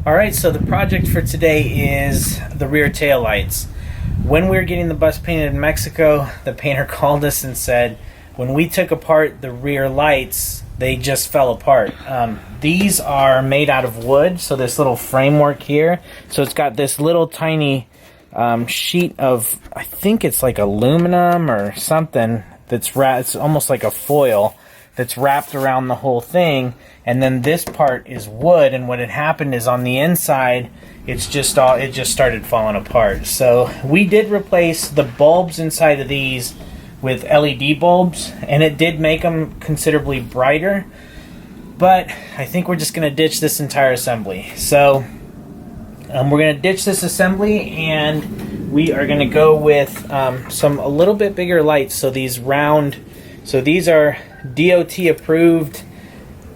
Alright, so the project for today is the rear tail lights. When we were getting the bus painted in Mexico, the painter called us and said when we took apart the rear lights, they just fell apart. These are made out of wood, so this little framework here, so it's got this little tiny sheet of, I think it's like aluminum or something, that's it's almost like a foil that's wrapped around the whole thing, and then this part is wood, and what had happened is on the inside it just started falling apart. So we did replace the bulbs inside of these with LED bulbs, and it did make them considerably brighter, but I think we're just going to ditch this entire assembly. So we're going to ditch this assembly, and we are going to go with a little bit bigger lights. So these are DOT approved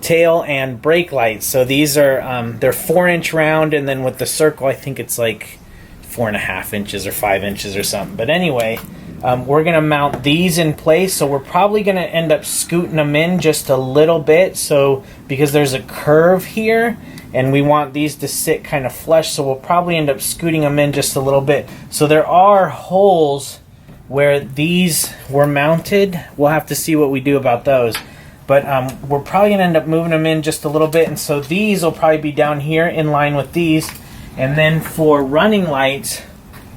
tail and brake lights. So these are they're 4-inch round, and then with the circle I think it's like 4.5 inches or 5 inches or something. But anyway, we're gonna mount these in place, so we're probably gonna end up scooting them in just a little bit, so because there's a curve here and we want these to sit kind of flush, so we'll probably end up scooting them in just a little bit. So there are holes where these were mounted. We'll have to see what we do about those, but we're probably gonna end up moving them in just a little bit, and so these will probably be down here in line with these. And then for running lights,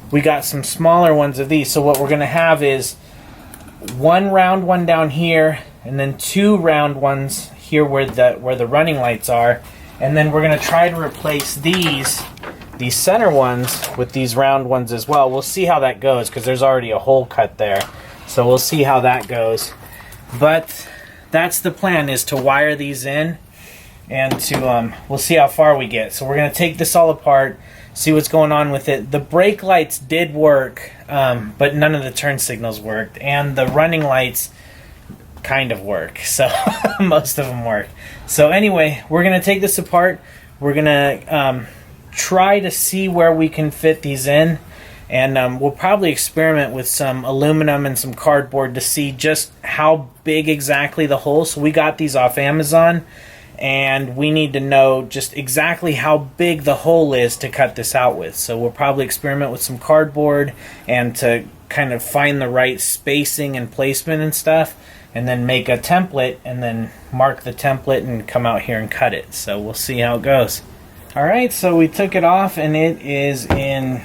we got some smaller ones of these. So what we're gonna have is one round one down here, and then two round ones here where the running lights are, and then we're gonna try to replace these center ones with these round ones as well. We'll see how that goes, because there's already a hole cut there, so we'll see how that goes. But that's the plan, is to wire these in, and to we'll see how far we get. So we're gonna take this all apart, see what's going on with it. The brake lights did work, but none of the turn signals worked, and the running lights kind of work, so most of them work. So anyway, we're gonna take this apart. We're gonna try to see where we can fit these in, and we'll probably experiment with some aluminum and some cardboard to see just how big exactly the hole. So we got these off Amazon, and we need to know just exactly how big the hole is to cut this out with. So we'll probably experiment with some cardboard and to kind of find the right spacing and placement and stuff, and then make a template and then mark the template and come out here and cut it. So we'll see how it goes. Alright, so we took it off, and it is in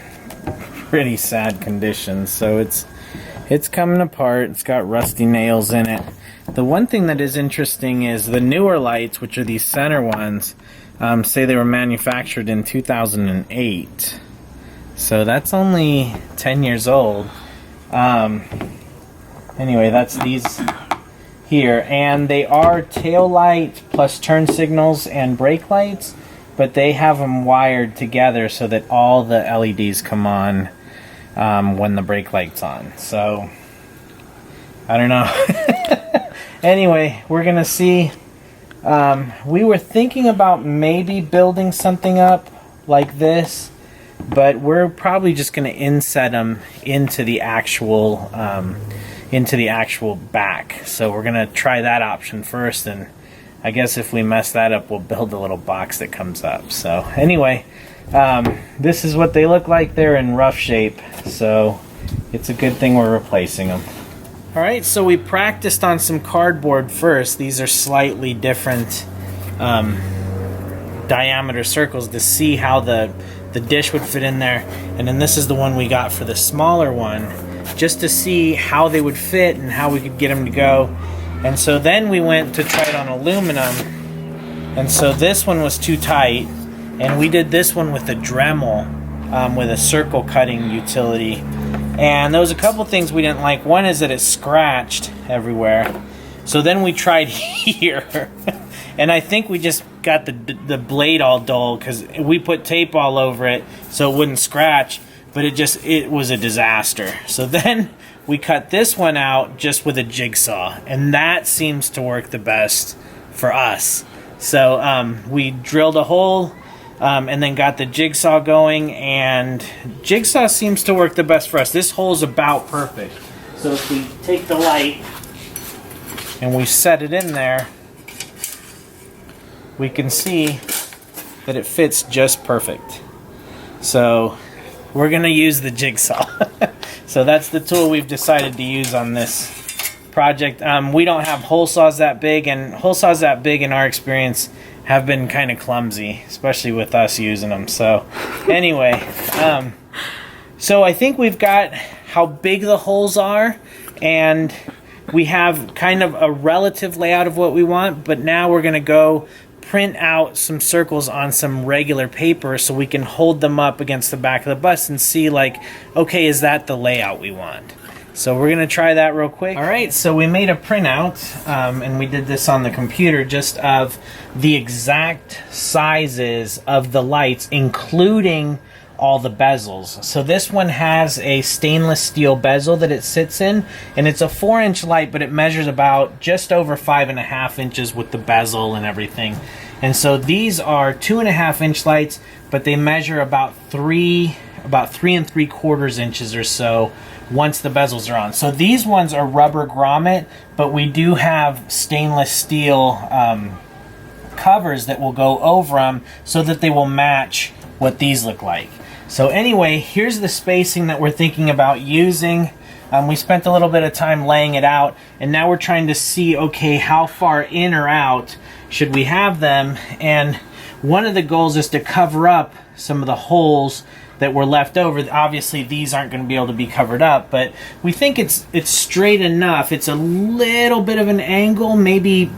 pretty sad condition. So it's coming apart. It's got rusty nails in it. The one thing that is interesting is the newer lights, which are these center ones, say they were manufactured in 2008. So that's only 10 years old. Anyway, that's these here, and they are tail light plus turn signals and brake lights, but they have them wired together so that all the LEDs come on when the brake light's on. So I don't know. Anyway, we're gonna see. We were thinking about maybe building something up like this, but we're probably just gonna inset them into the actual back. So we're gonna try that option first, and I guess if we mess that up, we'll build a little box that comes up. So anyway, this is what they look like. They're in rough shape, so it's a good thing we're replacing them. Alright, so we practiced on some cardboard first. These are slightly different diameter circles to see how the dish would fit in there. And then this is the one we got for the smaller one, just to see how they would fit and how we could get them to go. And so then we went to try it on aluminum, and so this one was too tight, and we did this one with a Dremel, with a circle cutting utility. And there was a couple things we didn't like. One is that it scratched everywhere. So then we tried here, and I think we just got the blade all dull because we put tape all over it so it wouldn't scratch, but it was a disaster. So then we cut this one out just with a jigsaw, and that seems to work the best for us. So we drilled a hole, and then got the jigsaw going, and jigsaw seems to work the best for us. This hole's about perfect. So if we take the light and we set it in there, we can see that it fits just perfect. So we're gonna use the jigsaw. So that's the tool we've decided to use on this project. We don't have hole saws that big, and hole saws that big in our experience have been kind of clumsy, especially with us using them. So anyway, so I think we've got how big the holes are, and we have kind of a relative layout of what we want, but now we're gonna go print out some circles on some regular paper so we can hold them up against the back of the bus and see, like, okay, is that the layout we want? So we're gonna try that real quick. All right, so we made a printout, and we did this on the computer, just of the exact sizes of the lights, including all the bezels. So this one has a stainless steel bezel that it sits in, and it's a 4-inch light, but it measures about just over 5.5 inches with the bezel and everything. And so these are 2.5-inch lights, but they measure about 3 3/4 inches or so once the bezels are on. So these ones are rubber grommet, but we do have stainless steel covers that will go over them so that they will match what these look like. So anyway, here's the spacing that we're thinking about using. We spent a little bit of time laying it out, and now we're trying to see, okay, how far in or out should we have them? And one of the goals is to cover up some of the holes that were left over. Obviously these aren't going to be able to be covered up, but we think it's straight enough. It's a little bit of an angle, maybe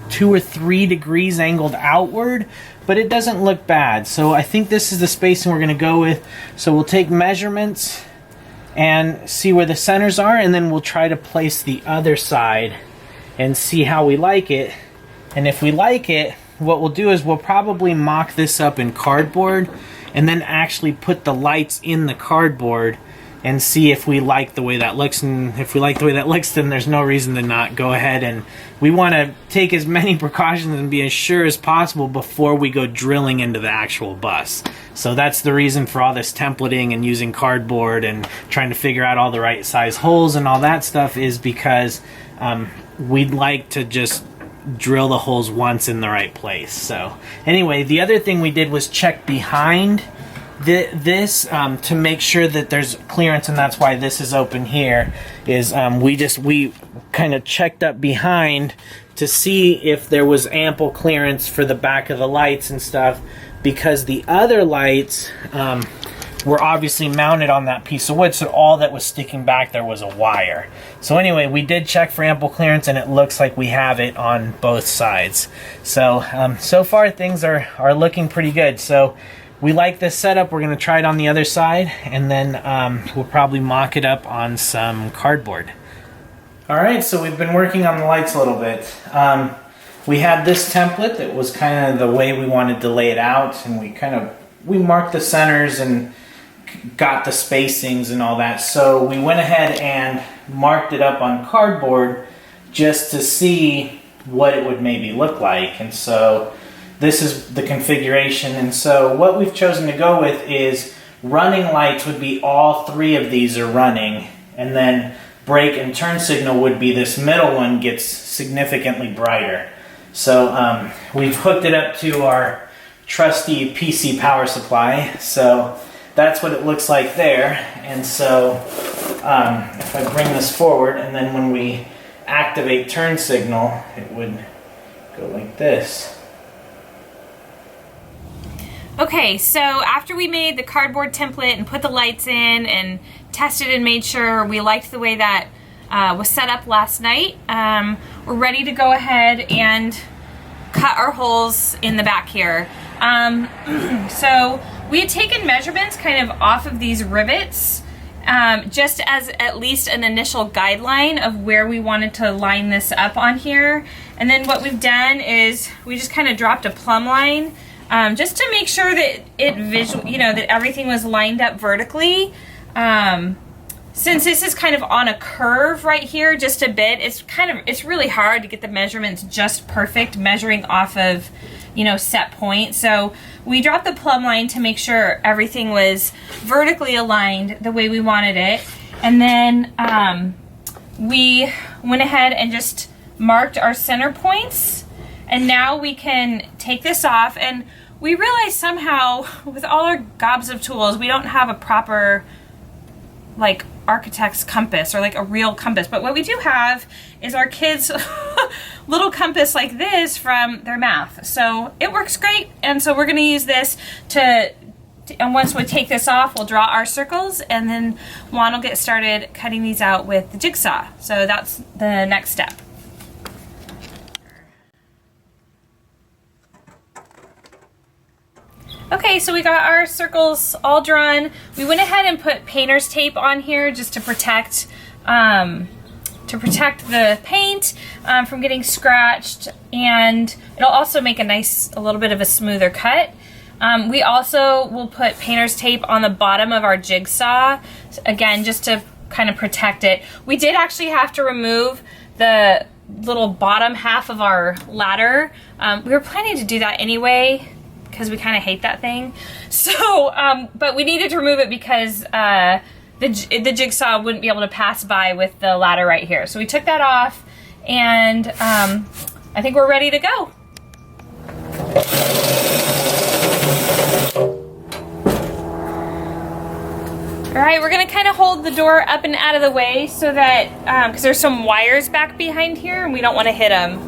2 or 3 degrees angled outward, but it doesn't look bad. So I think this is the spacing we're going to go with. So we'll take measurements and see where the centers are, and then we'll try to place the other side and see how we like it. And if we like it, what we'll do is we'll probably mock this up in cardboard and then actually put the lights in the cardboard and see if we like the way that looks. And if we like the way that looks, then there's no reason to not go ahead. And we want to take as many precautions and be as sure as possible before we go drilling into the actual bus. So that's the reason for all this templating and using cardboard and trying to figure out all the right size holes and all that stuff, is because we'd like to just drill the holes once in the right place. So anyway, the other thing we did was check behind this to make sure that there's clearance, and that's why this is open here. Is we kind of checked up behind to see if there was ample clearance for the back of the lights and stuff, because the other lights were obviously mounted on that piece of wood, so all that was sticking back there was a wire. So anyway, we did check for ample clearance, and it looks like we have it on both sides. So so far things are looking pretty good. So we like this setup. We're going to try it on the other side, and then we'll probably mock it up on some cardboard. Alright, so we've been working on the lights a little bit. We had this template that was kind of the way we wanted to lay it out, and we marked the centers and got the spacings and all that. So we went ahead and marked it up on cardboard just to see what it would maybe look like. And so this is the configuration. And so what we've chosen to go with is running lights would be all 3 of these are running, and then brake and turn signal would be this middle one gets significantly brighter. So we've hooked it up to our trusty PC power supply. So that's what it looks like there. And so if I bring this forward, and then when we activate turn signal, it would go like this. Okay, so after we made the cardboard template and put the lights in and tested and made sure we liked the way that was set up last night, we're ready to go ahead and cut our holes in the back here. So we had taken measurements kind of off of these rivets, just as at least an initial guideline of where we wanted to line this up on here. And then what we've done is we just kind of dropped a plumb line, just to make sure that that everything was lined up vertically. Since this is kind of on a curve right here just a bit, it's really hard to get the measurements just perfect, measuring off of, set point. So we dropped the plumb line to make sure everything was vertically aligned the way we wanted it. And then we went ahead and just marked our center points. And now we can take this off. And we realized somehow with all our gobs of tools, we don't have a proper like architect's compass or like a real compass. But what we do have is our kids' little compass like this from their math. So it works great. And so we're gonna use this and once we take this off, we'll draw our circles, and then Juan will get started cutting these out with the jigsaw. So that's the next step. Okay, so we got our circles all drawn. We went ahead and put painter's tape on here just to protect the paint from getting scratched, and it'll also make a little bit of a smoother cut. We also will put painter's tape on the bottom of our jigsaw, again, just to kind of protect it. We did actually have to remove the little bottom half of our ladder. We were planning to do that anyway because we kind of hate that thing. So, but we needed to remove it because the jigsaw wouldn't be able to pass by with the ladder right here. So we took that off, and I think we're ready to go. All right, we're gonna kind of hold the door up and out of the way so that, because there's some wires back behind here and we don't want to hit them.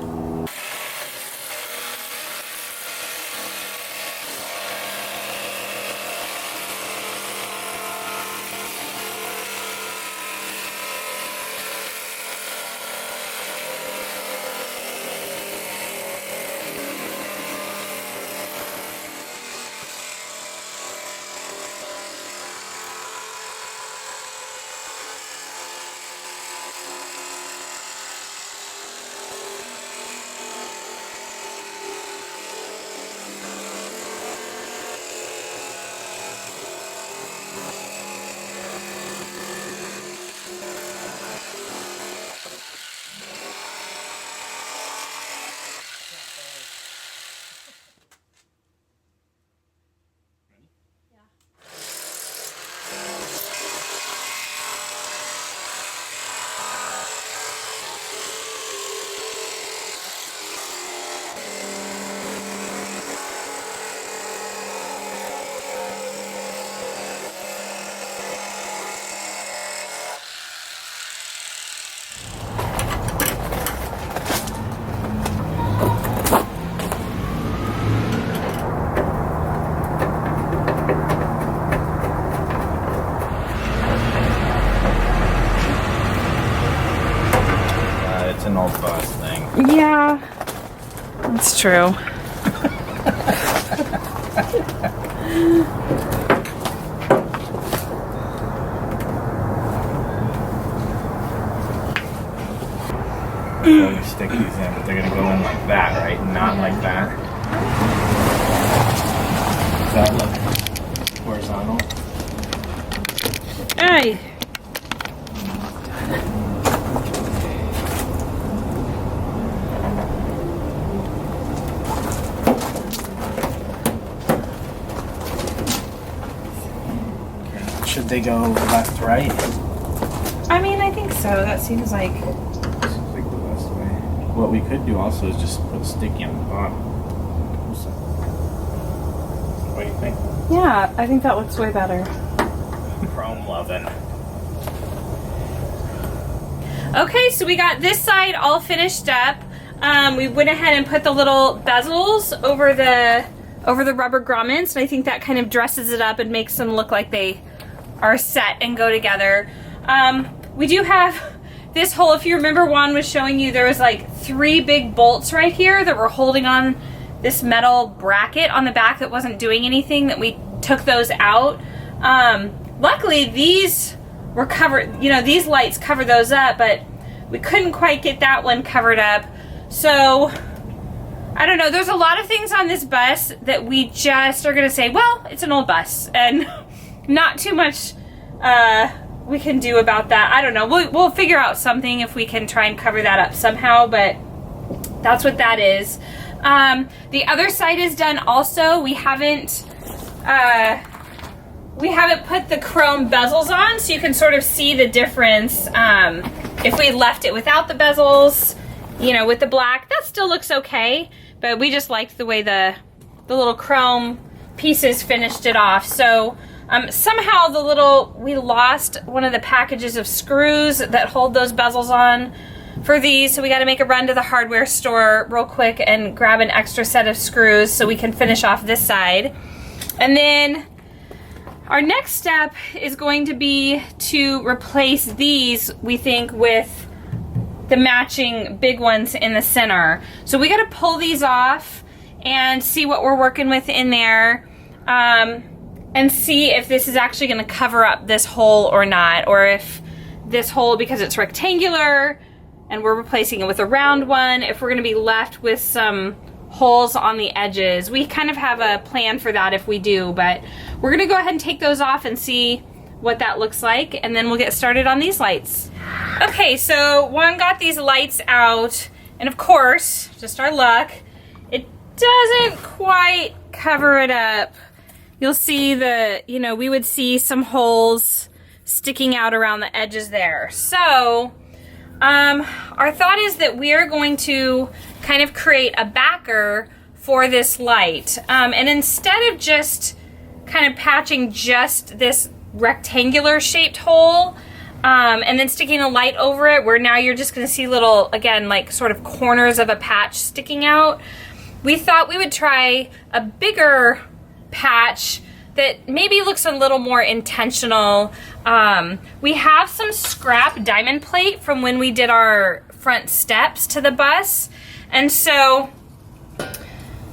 An old bus thing. Yeah, that's true. So we stick these in, but they're gonna go in like that, right? Not like that. Does that look horizontal? Hey. Should they go left, right? I mean, I think so. That seems like... Seems like the best way. What we could do also is just put sticky on the bottom. What do you think? Yeah, I think that looks way better. Chrome loving. Okay, so we got this side all finished up. We went ahead and put the little bezels over the rubber grommets, and I think that kind of dresses it up and makes them look like they are set and go together. We do have this hole. If you remember, Juan was showing you there was like 3 big bolts right here that were holding on this metal bracket on the back that wasn't doing anything, that we took those out. Luckily these were covered, you know, these lights cover those up, but we couldn't quite get that one covered up. So I don't know, there's a lot of things on this bus that we just are gonna say, well, it's an old bus, and not too much we can do about that. I don't know, we'll figure out something if we can try and cover that up somehow, but that's what that is. The other side is done also. We haven't put the chrome bezels on, so you can sort of see the difference. If we left it without the bezels, you know, with the black, that still looks okay, but we just liked the way the the little chrome pieces finished it off. So somehow we lost one of the packages of screws that hold those bezels on for these, so we got to make a run to the hardware store real quick and grab an extra set of screws so we can finish off this side. And then our next step is going to be to replace these, we think, with the matching big ones in the center. So we got to pull these off and see what we're working with in there, and see if this is actually going to cover up this hole or not, or if this hole, because it's rectangular and we're replacing it with a round one, if we're going to be left with some holes on the edges. We kind of have a plan for that if we do, but we're going to go ahead and take those off and see what that looks like, and then we'll get started on these lights. Okay, so Juan got these lights out, and of course, just our luck, it doesn't quite cover it up. You'll see we would see some holes sticking out around the edges there. So our thought is that we are going to kind of create a backer for this light. And instead of just kind of patching just this rectangular shaped hole and then sticking a light over it, where now you're just going to see little, again, like sort of corners of a patch sticking out, we thought we would try a bigger patch that maybe looks a little more intentional. We have some scrap diamond plate from when we did our front steps to the bus, and so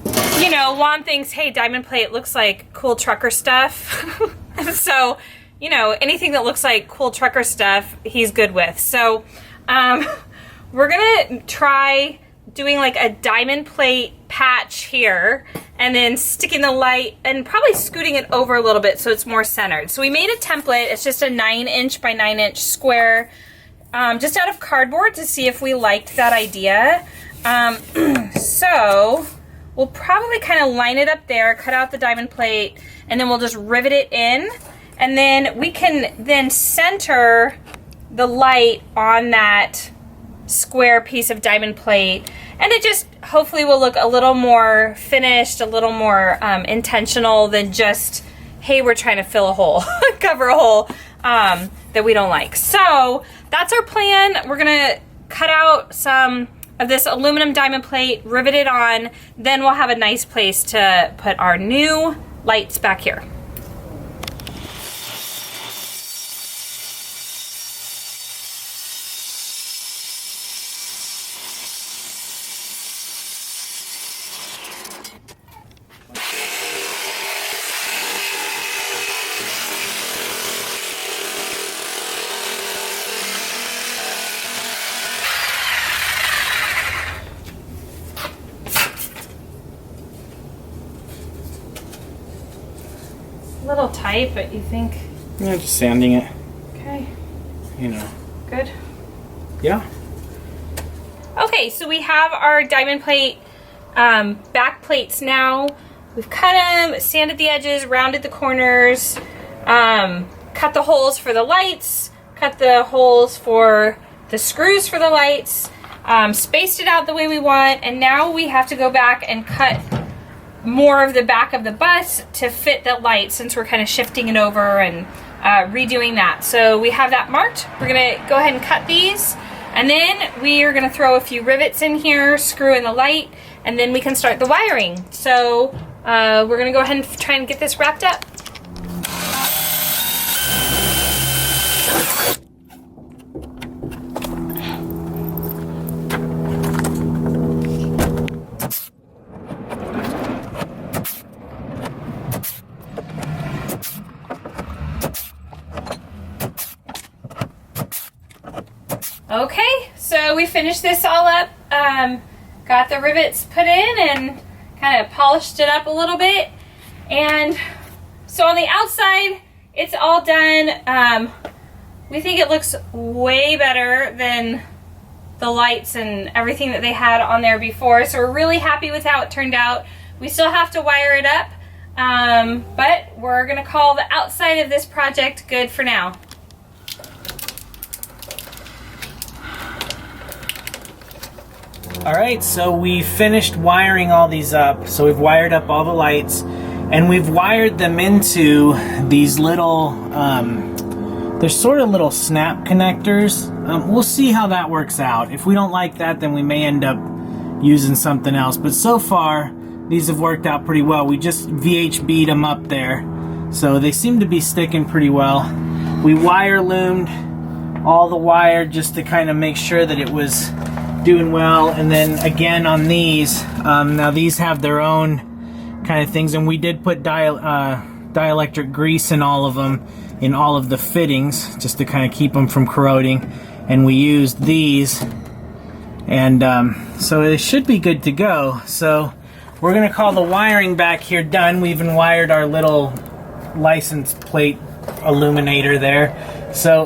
Juan thinks, hey, diamond plate looks like cool trucker stuff. So anything that looks like cool trucker stuff he's good with. So we're gonna try doing like a diamond plate patch here, and then sticking the light and probably scooting it over a little bit so it's more centered. So we made a template. It's just a 9" by 9" square, just out of cardboard, to see if we liked that idea. So we'll probably kind of line it up there, cut out the diamond plate, and then we'll just rivet it in, and then we can then center the light on that square piece of diamond plate, and it just hopefully will look a little more finished, a little more intentional than just, hey, we're trying to fill a hole, cover a hole that we don't like. So that's our plan. We're gonna cut out some of this aluminum diamond plate, rivet it on, then we'll have a nice place to put our new lights back here. A little tight, but you think? Yeah, just sanding it. Okay. Good. Yeah. Okay, so we have our diamond plate back plates now. We've cut them, sanded the edges, rounded the corners, cut the holes for the lights, cut the holes for the screws for the lights, spaced it out the way we want, and now we have to go back and cut more of the back of the bus to fit the light, since we're kind of shifting it over and redoing that. So we have that marked. We're gonna go ahead and cut these, and then we are gonna throw a few rivets in here, screw in the light, and then we can start the wiring. So we're gonna go ahead and try and get this wrapped up. Okay, so we finished this all up, got the rivets put in and kind of polished it up a little bit. And so on the outside, it's all done. We think it looks way better than the lights and everything that they had on there before. So we're really happy with how it turned out. We still have to wire it up, but we're gonna call the outside of this project good for now. Alright, so we finished wiring all these up. So we've wired up all the lights, and we've wired them into these little, they're sort of little snap connectors. We'll see how that works out. If we don't like that, then we may end up using something else. But so far, these have worked out pretty well. We just VHB'd them up there, so they seem to be sticking pretty well. We wire loomed all the wire just to kind of make sure that it was doing well. And then again on these, now these have their own kind of things, and we did put dielectric grease in all of them, in all of the fittings, just to kind of keep them from corroding. And we used these, and so it should be good to go. So we're gonna call the wiring back here done. We even wired our little license plate illuminator there. So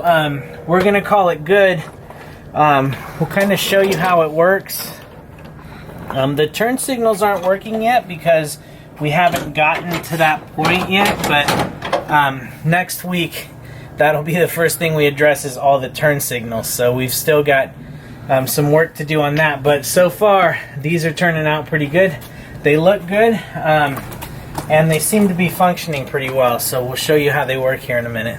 we're gonna call it good. We'll kind of show you how it works. The turn signals aren't working yet because we haven't gotten to that point yet, but next week that'll be the first thing we address, is all the turn signals. So we've still got some work to do on that, but so far these are turning out pretty good. They look good, and they seem to be functioning pretty well. So we'll show you how they work here in a minute.